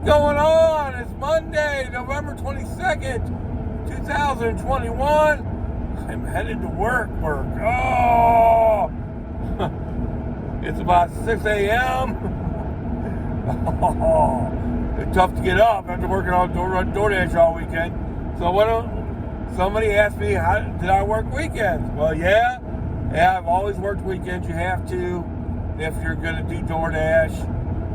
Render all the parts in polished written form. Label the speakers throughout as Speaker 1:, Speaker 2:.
Speaker 1: going on? It's Monday, November 22nd, 2021. I'm headed to work. Oh, it's about 6 a.m. Oh, it's tough to get up after working on DoorDash all weekend. So somebody asked me, did I work weekends? Well, yeah, I've always worked weekends. You have to if you're going to do DoorDash.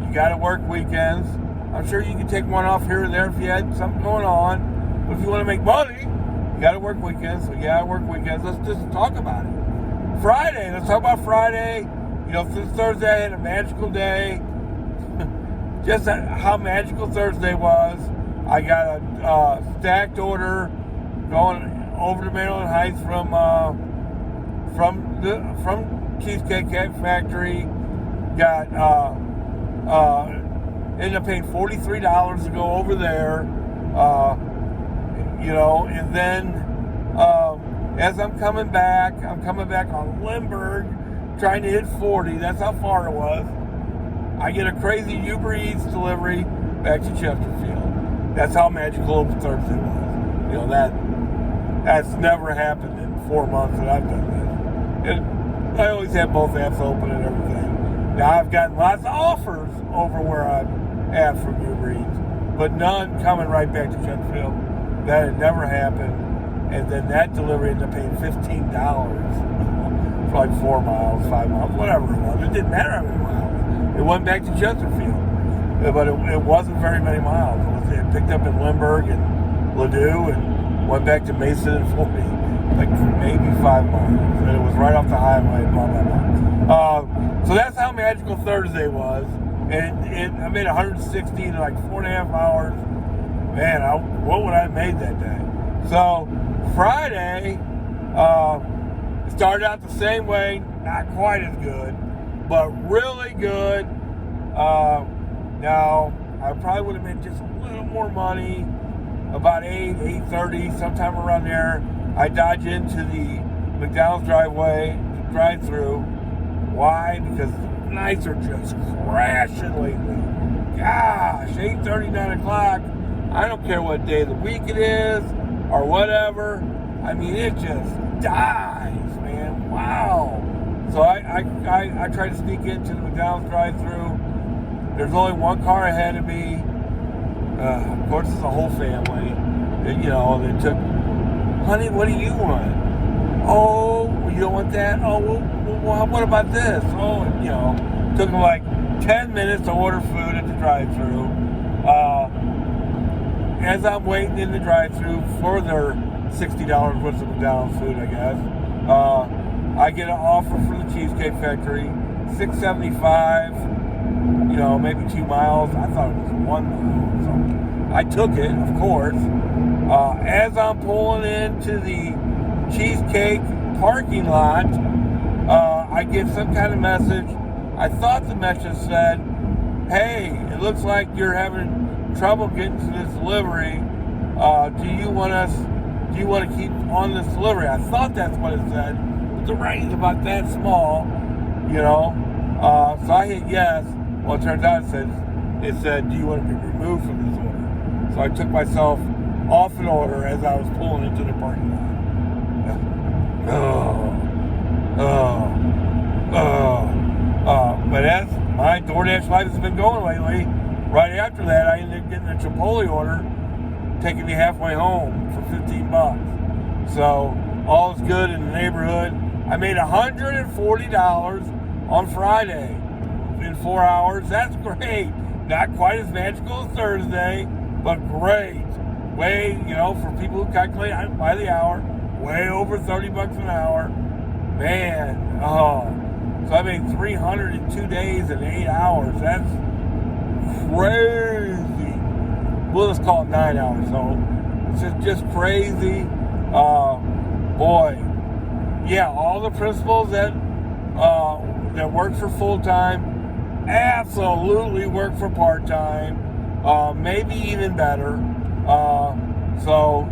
Speaker 1: You got to work weekends. I'm sure you can take one off here and there if you had something going on. But if you want to make money, you got to work weekends. So yeah, I work weekends. Let's just talk about it. Friday. Let's talk about Friday. You know, this Thursday I had a magical day. Just how magical Thursday was. I got a stacked order going over to Maryland Heights from Cheesecake Factory. Got ended up paying $43 to go over there. And then as I'm coming back on Lindbergh, trying to hit 40. That's how far it was. I get a crazy Uber Eats delivery back to Chesterfield. That's how magical Thursday was. You know, that's never happened in 4 months that I've done this. I always have both apps open and everything. Now I've gotten lots of offers over where I'm at from Uber Eats, but none coming right back to Chesterfield. That had never happened. And then that delivery ended up paying $15 for like 4 miles, 5 miles, whatever it was. It didn't matter how many miles. It went back to Chesterfield, but it wasn't very many miles. It picked up in Lindbergh and Ladue and went back to Mason and 40, like maybe 5 miles. And it was right off the highway, blah, blah, blah. So that's how magical Thursday was. And I made 160 in like 4.5 hours. Man, what would I have made that day? So Friday started out the same way, not quite as good, but really good. Now, I probably would have made just a little more money, about 8:30, sometime around there. I dodge into the McDonald's drive-through. Why? Because nights are just crashing lately. Gosh, 8:30, 9 o'clock. I don't care what day of the week it is or whatever. I mean, it just dies, man. Wow. So I try to sneak into the McDonald's drive-thru. There's only one car ahead of me. Of course, it's a whole family. They took, honey, what do you want? Oh, you don't want that? Oh, well, what about this? Oh, took them like 10 minutes to order food at the drive-thru. As I'm waiting in the drive-thru for their $60 worth of McDonald's food, I guess, I get an offer for the Cheesecake Factory, $6.75, maybe 2 miles. I thought it was 1 mile. So I took it, of course. As I'm pulling into the Cheesecake parking lot, I get some kind of message. I thought the message said, hey, it looks like you're having trouble getting to this delivery. Do you want to keep on this delivery? I thought that's what it said. The writing's about that small, so I hit yes. Well, it turns out it said, do you want to be removed from this order? So I took myself off an order as I was pulling into the parking lot. But as my DoorDash life has been going lately, right after that, I ended up getting a Chipotle order, taking me halfway home for $15. So all is good in the neighborhood. I made $140 on Friday in 4 hours. That's great. Not quite as magical as Thursday, but great. Way, for people who calculate by the hour, way over $30 an hour. Man, so I made 302 days in 8 hours. That's crazy. We'll just call it 9 hours. So it's just crazy. Boy. Yeah, all the principals that work for full-time absolutely work for part-time, maybe even better. So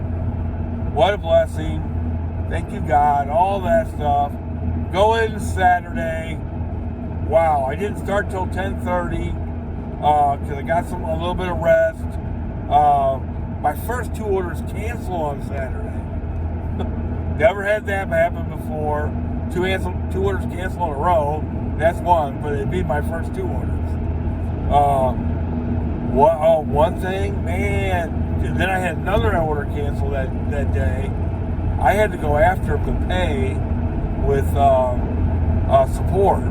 Speaker 1: what a blessing. Thank you, God, all that stuff. Go in Saturday. Wow, I didn't start till 10:30. because I got a little bit of rest. My first 2 orders cancel on Saturday. Never had that happen before. 2 orders cancel in a row. That's one, but it'd be my first 2 orders. One thing, man. Then I had another order cancel that day. I had to go after the pay with support.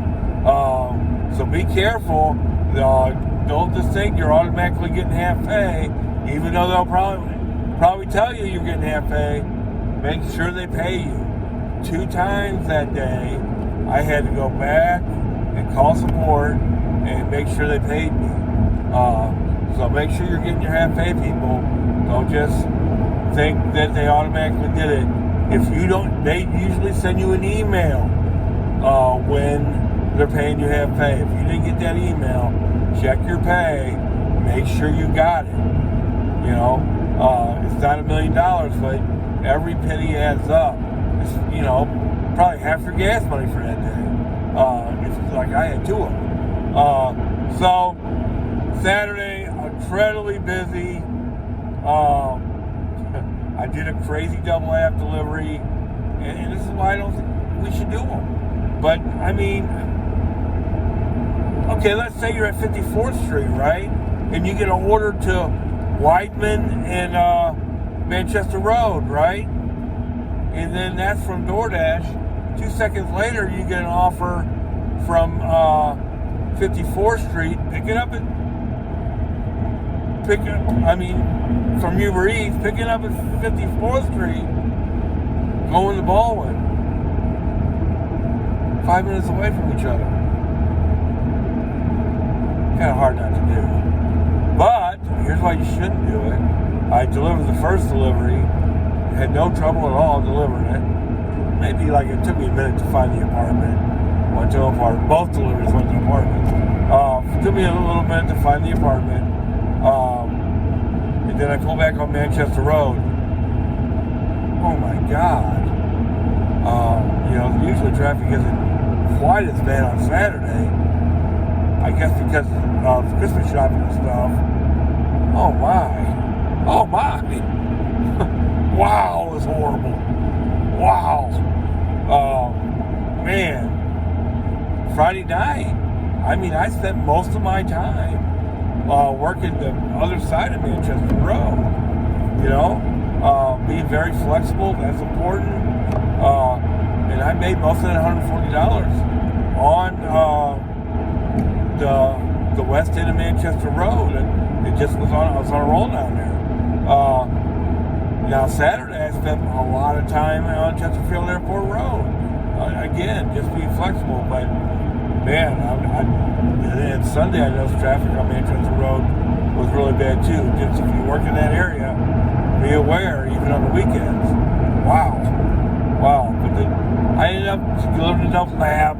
Speaker 1: So be careful. Don't just think you're automatically getting half pay, even though they'll probably tell you you're getting half pay. Make sure they pay you. 2 times that day, I had to go back and call support and make sure they paid me. So make sure you're getting your half pay, people. Don't just think that they automatically did it. If you don't, they usually send you an email when they're paying you half pay. If you didn't get that email, check your pay. Make sure you got it. You know, it's not $1 million, but every penny adds up. It's, probably half your gas money for that day. If it's like I had 2 of them. So Saturday, incredibly busy. I did a crazy double app delivery, and this is why I don't think we should do them. But I mean, okay, let's say you're at 54th Street, right? And you get an order to Weidman and Manchester Road, right? And then that's from DoorDash. 2 seconds later, you get an offer from 54th Street. From Uber Eats, picking up at 54th Street, going to Baldwin. 5 minutes away from each other. Kind of hard not to do. But here's why you shouldn't do it. I delivered the first delivery, had no trouble at all delivering it. Maybe it took me a minute to find the apartment. Went to an apartment. Both deliveries went to an apartment. It took me a little minute to find the apartment. And then I pulled back on Manchester Road. Oh my God. Usually traffic isn't quite as bad on Saturday. I guess because of Christmas shopping and stuff. Oh my. Wow, it was horrible. Wow. Man. Friday night. I spent most of my time working the other side of Manchester Road. Being very flexible, that's important. And I made most of that $140 on the west end of Manchester Road. And I was on a roll down there. Now Saturday I spent a lot of time on Chesterfield Airport Road. Again, just being flexible, but man, and Sunday I noticed traffic on Manchester Road was really bad too. Just if you work in that area, be aware, even on the weekends. Wow. But I ended up delivering a double app.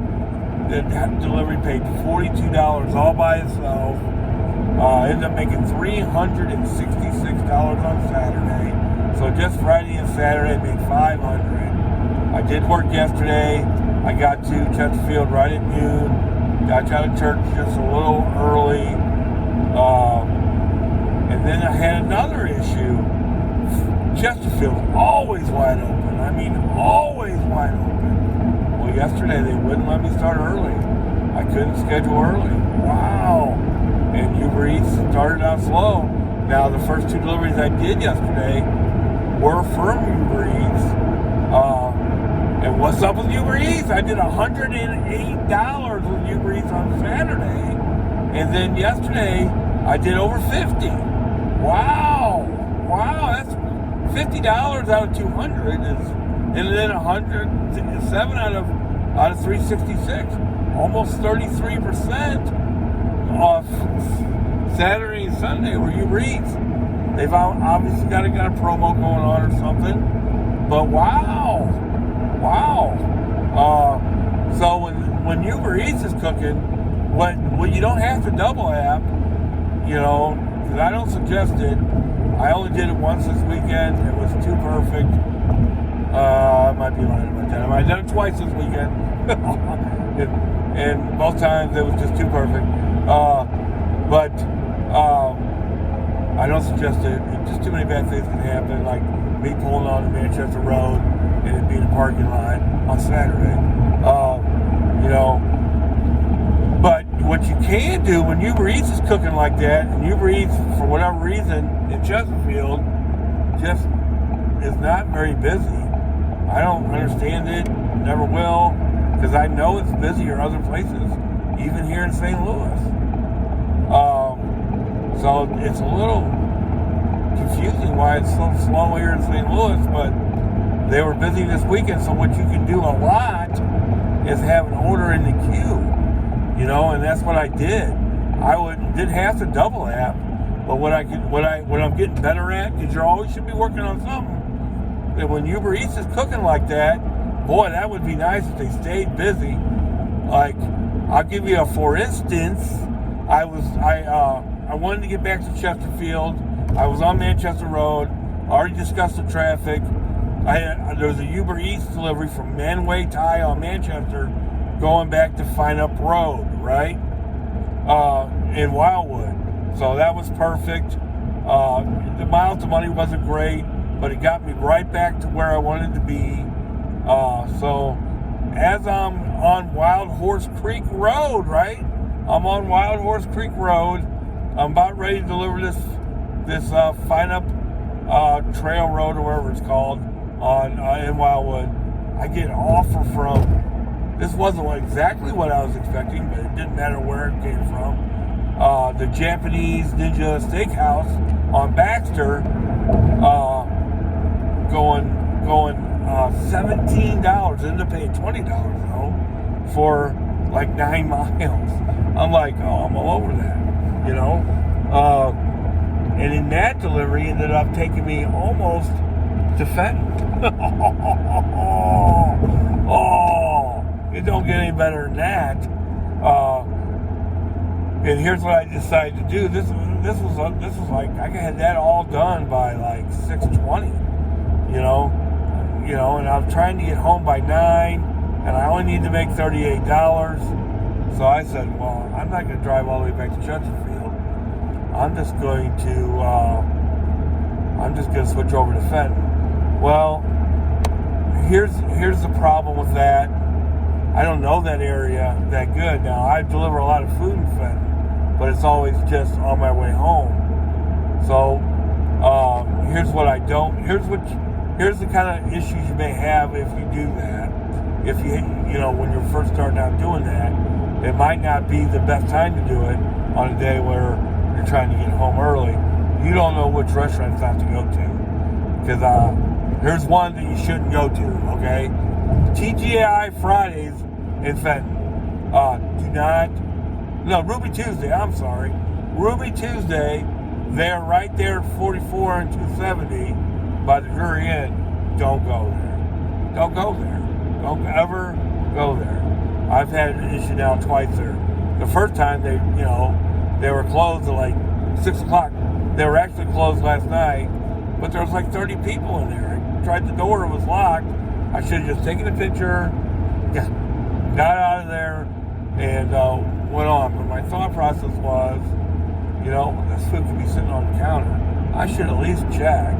Speaker 1: That delivery paid $42 all by itself. Ended up making $366 on Saturday. So just Friday and Saturday I made $500. I did work yesterday. I got to Chesterfield right at noon. Got out of church just a little early. And then I had another issue. Chesterfield's always wide open. Always wide open. Well, yesterday they wouldn't let me start early. I couldn't schedule early. Wow. And Uber Eats started out slow. Now, the first 2 deliveries I did yesterday were from Uber Eats. And what's up with Uber Eats? I did $108 with Uber Eats on Saturday. And then yesterday, I did over 50. Wow, that's $50 out of 200 is, and then 107 out of 366. Almost 33% off Saturday and Sunday were Uber Eats. They've obviously got a promo going on or something. But wow. So when Uber Eats is cooking, what you don't have to double app, because I don't suggest it. I only did it once this weekend. It was too perfect. I might be lying about that. I did it twice this weekend. and both times it was just too perfect. But I don't suggest it. Just too many bad things can happen, like me pulling on the Manchester Road and it being a parking lot on Saturday. You know, but what you can do when Uber Eats is cooking like that, and Uber Eats, for whatever reason, in Chesterfield, just is not very busy. I don't understand it, never will, because I know it's busier other places, even here in St. Louis. So it's a little confusing why it's so slow here in St. Louis, but they were busy this weekend, so what you can do a lot is have an order in the queue, you know, and that's what I did. I didn't have to double app, but what I'm getting better at, because you always should be working on something. And when Uber Eats is cooking like that, boy, that would be nice if they stayed busy. Like, I'll give you a for instance. I wanted to get back to Chesterfield. I was on Manchester Road. Already discussed the traffic. There was a Uber Eats delivery from Manway Thai on Manchester going back to Fine Up Road, right? In Wildwood. So that was perfect. The miles to money wasn't great, but it got me right back to where I wanted to be. So as I'm on Wild Horse Creek Road, right? I'm on Wild Horse Creek Road. I'm about ready to deliver this Fine Up Trail Road, or whatever it's called, in Wildwood. I get an offer from, this wasn't exactly what I was expecting, but it didn't matter where it came from. The Japanese Ninja Steakhouse on Baxter, going $17, ended up paying $20 though, for like 9 miles. I'm like, oh, I'm all over that, you know. And in that delivery, ended up taking me almost to Fenton. Oh, it don't get any better than that. And here's what I decided to do. This was like, I had that all done by like 6:20, you know, and I'm trying to get home by 9, and I only need to make $38. So I said, well, I'm not going to drive all the way back to Chesterfield. I'm just going to switch over to Fenton. Well, here's the problem with that. I don't know that area that good. Now, I deliver a lot of food in Fenton, but it's always just on my way home. So here's what I don't. Here's the kind of issues you may have if you do that. If when you're first starting out doing that, it might not be the best time to do it on a day where you're trying to get home early. You don't know which restaurants not to go to, because here's one that you shouldn't go to. Okay, TGI Fridays in Fenton. Ruby Tuesday. I'm sorry, Ruby Tuesday. They're right there at 44 and 270 by the Drury Inn. Don't go there. Don't go there. Don't ever go there. I've had an issue now twice there. The first time they were closed at like 6 o'clock. They were actually closed last night, but there was like 30 people in there. I tried the door, it was locked. I should have just taken a picture, got out of there, and went on. But my thought process was, this food could be sitting on the counter. I should at least check,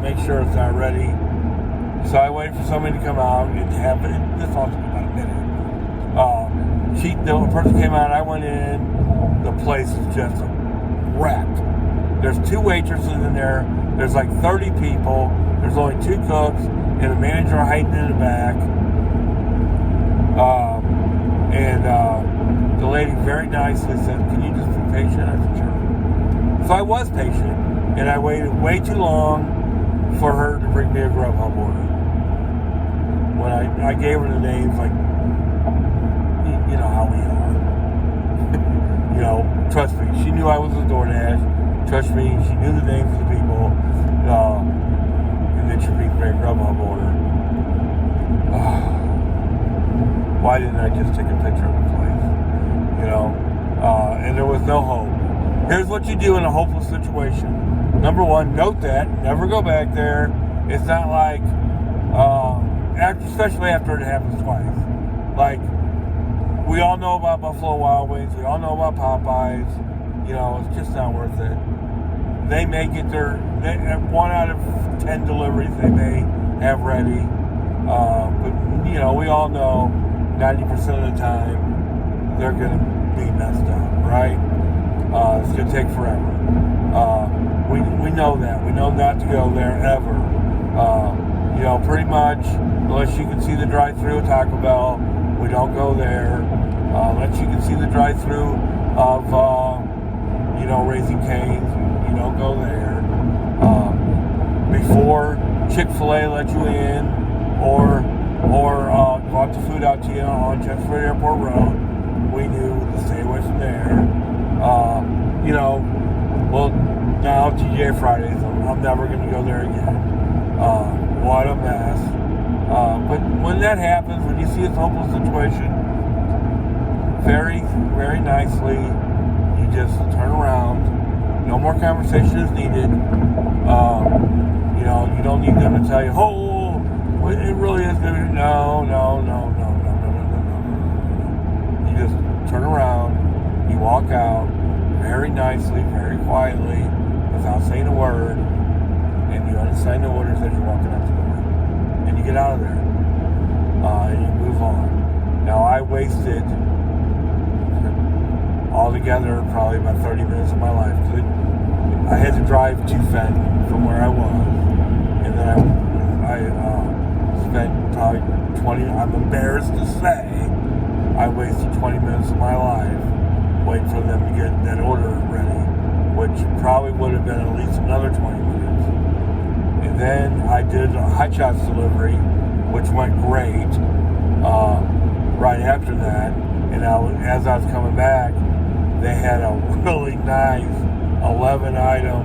Speaker 1: make sure it's not ready. So I waited for somebody to come out and have it. This all took about a minute. The person came out, I went in, the place is just wrecked. There's 2 waitresses in there, there's like 30 people, there's only 2 cooks, and a manager hiding in the back. The lady very nicely said, can you just be patient? I said, sure. So I was patient, and I waited way too long for her to bring me a Grubhub order. When I gave her the names, like, you know how we are. Trust me, she knew I was a DoorDash. Trust me, she knew the names of the people. And then she bring me a Grubhub order. Why didn't I just take a picture of the place? And there was no hope. Here's what you do in a hopeless situation. Number 1, note that. Never go back there. It's not like, especially after it happens twice. Like, we all know about Buffalo Wild Wings. We all know about Popeyes. it's just not worth it. They may get their 1 out of 10 deliveries they may have ready, but we all know 90% of the time they're going to be messed up, right? It's going to take forever. We know that. We know not to go there ever. Pretty much, unless you can see the drive-thru at Taco Bell, we don't go there. Unless you can see the drive-thru of, Raising Cane's, you don't go there. Before Chick-fil-A let you in, or brought the food out to you on Chesterfield Airport Road, we knew to stay away from there. Now TGI Fridays, I'm never going to go there again. What a mess. But when that happens, when you see a hopeless situation, very, very nicely, you just turn around. No more conversation is needed. You don't need them to tell you, oh, it really is good. No. You just turn around, you walk out very nicely, very quietly, without saying a word, and you understand the orders as you're walking out the door. And you get out of there. And you move on. Now, I wasted altogether probably about 30 minutes of my life. I had to drive to Fenton from where I was. And then I spent probably 20, I'm embarrassed to say, I wasted 20 minutes of my life waiting for them to get that order ready, which probably would have been at least another 20 minutes. And then I did a Hot Shots delivery, which went great right after that. And as I was coming back, they had a really nice 11-item,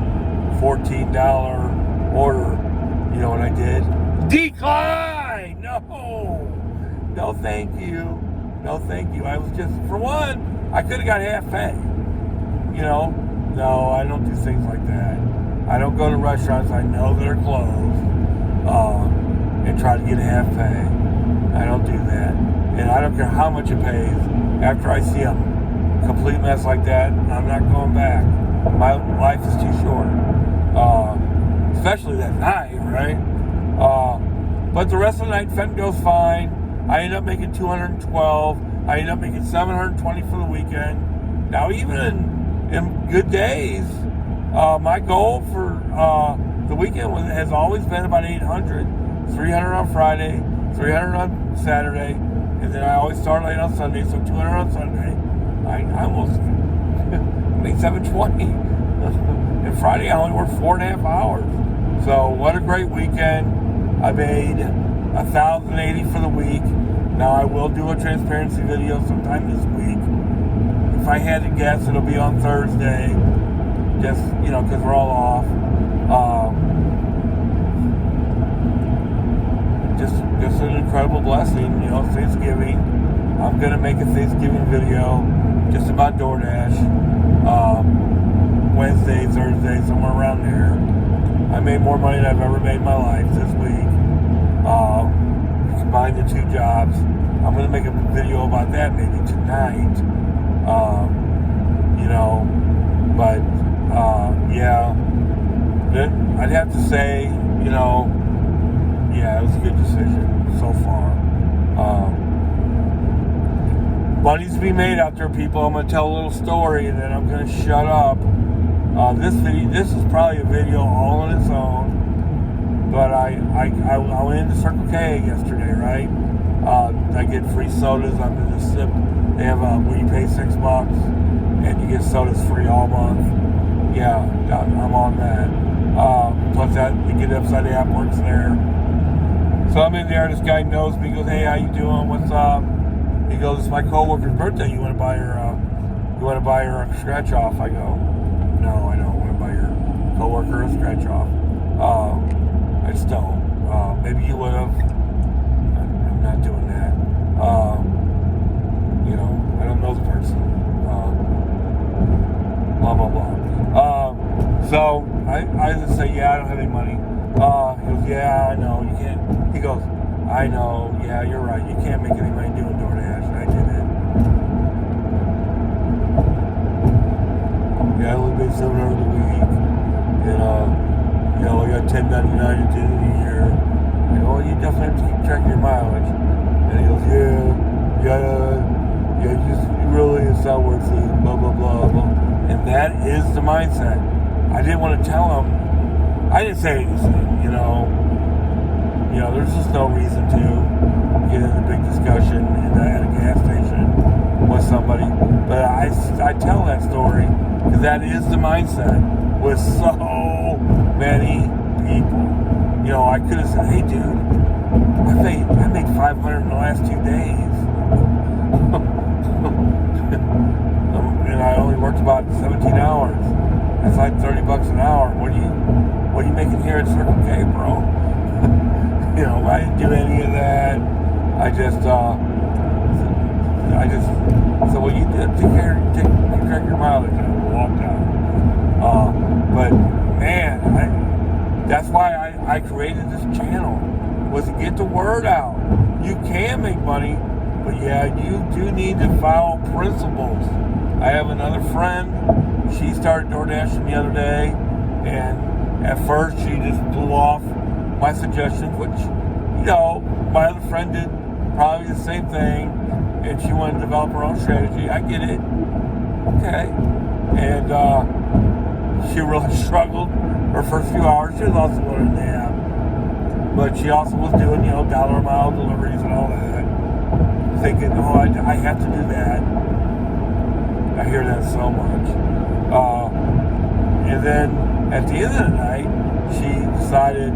Speaker 1: $14 order. You know what I did? Decline! No, thank you. No, thank you. I was just, for one, I could have got half pay. No, I don't do things like that. I don't go to restaurants I know that are closed and try to get half pay. I don't do that. And I don't care how much it pays. After I see a complete mess like that, I'm not going back. My life is too short. Especially that night, right? But the rest of the night, Fenton goes fine. I end up making 212. I end up making 720 for the weekend. Now, even in good days, my goal for the weekend has always been about 800. 300 on Friday, 300 on Saturday, and then I always start late on Sunday, so 200 on Sunday. I almost made 720. And Friday, I only worked 4.5 hours. So what a great weekend. I made 1,080 for the week. Now I will do a transparency video sometime this week. If I had to guess, it'll be on Thursday. Just, because we're all off. Just an incredible blessing, Thanksgiving. I'm going to make a Thanksgiving video just about DoorDash. Wednesday, Thursday, somewhere around there. I made more money than I've ever made in my life this week. Combine the two jobs. I'm going to make a video about that maybe tonight. I'd have to say, it was a good decision so far. Money's to be made out there, people. I'm going to tell a little story and then I'm going to shut up. This is probably a video all on its own. But I went into Circle K yesterday, right? I get free sodas. I'm in the SIP. They have where you pay $6 and you get sodas free all month. Yeah, I'm on that. Plus that you get Upside Down works there. So I'm in there. This guy knows me. He goes, "Hey, how you doing? What's up?" He goes, "It's my coworker's birthday. You want to buy her? A scratch off?" I go, "No, I don't want to buy your coworker a scratch off. I just don't. Maybe you would have. I'm not doing that. I don't know the person. Blah blah blah." So I just say, "Yeah, I don't have any money." He goes, "Yeah, I know, you can't." He goes, "I know, yeah, you're right. You can't make any money doing DoorDash." I did it. I only made 700 a week. And, I got 1099 at the end of the year. I go, well, you definitely have to keep track of your mileage. And he goes, it's not worth it, blah, blah, blah, blah. And that is the mindset. I didn't want to tell him. I didn't say anything, there's just no reason to get in a big discussion at a gas station with somebody. But I tell that story because that is the mindset with so many people. I could have said, hey, dude, I made 500 in the last 2 days. And I only worked about 17 hours. That's like $30 an hour. What are you making here at Circle K, bro? I didn't do any of that. I just said, well, you did take track your mileage, and walked out. But man, that's why I created this channel, was to get the word out. You can make money, but yeah, you do need to follow principles. I have another friend. She started DoorDashing the other day, and at first she just blew off my suggestions, which, my other friend did probably the same thing, and she wanted to develop her own strategy. I get it. Okay. And she really struggled her first few hours. She was also learning the app. But she also was doing, dollar a mile deliveries and all that. Thinking, I have to do that. I hear that so much. And then at the end of the night, she decided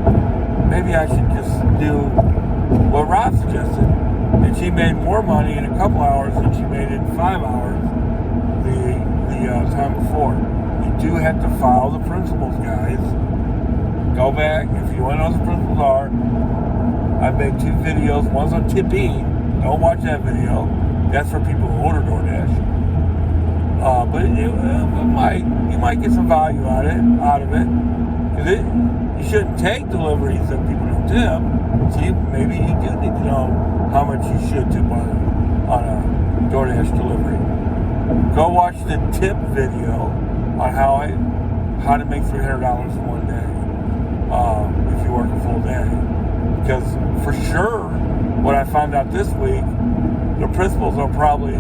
Speaker 1: maybe I should just do what Rob suggested. And she made more money in a couple hours than she made in 5 hours the time before. You do have to follow the principles, guys. Go back. If you want to know what the principles are, I've made 2 videos. One's on tipping. Don't watch that video. That's for people who order DoorDash. But you might get some value out of it. Because you shouldn't take deliveries that people don't tip. So maybe you do need to know how much you should tip on a DoorDash delivery. Go watch the tip video on how to make $300 in one day if you work a full day. Because for sure, what I found out this week, the principals will probably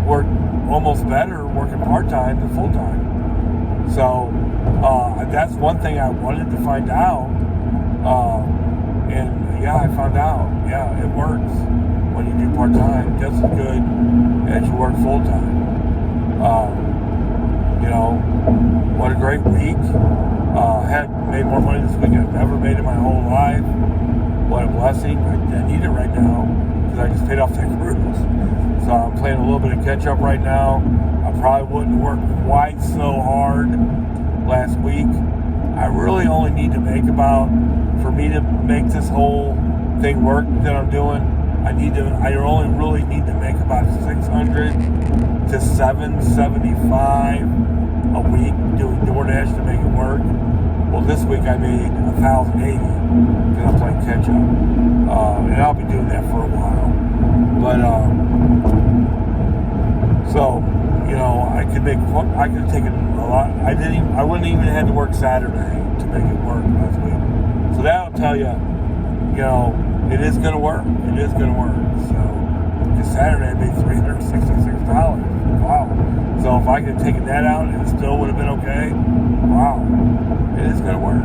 Speaker 1: work almost better working part-time than full-time. So that's one thing I wanted to find out. And I found out. Yeah, it works when you do part-time just as good as you work full-time. What a great week. Had made more money this week than I've ever made in my whole life. What a blessing. I need it right now because I just paid off that cruise. So I'm playing a little bit of catch-up right now. I probably wouldn't work quite so hard last week. I really only need to make for me to make this whole thing work that I'm doing, I only really need to make about 600 to 775 a week doing DoorDash to make it work. Well, this week I made 1,080 because I'm playing catch up, and I'll be doing that for a while. But I could have taken a lot. I wouldn't even have had to work Saturday to make it work last week. So that'll tell you, it is going to work. It is going to work. So, because Saturday I made $366. Wow. So if I could have taken that out and it still would have been okay, wow. It is going to work.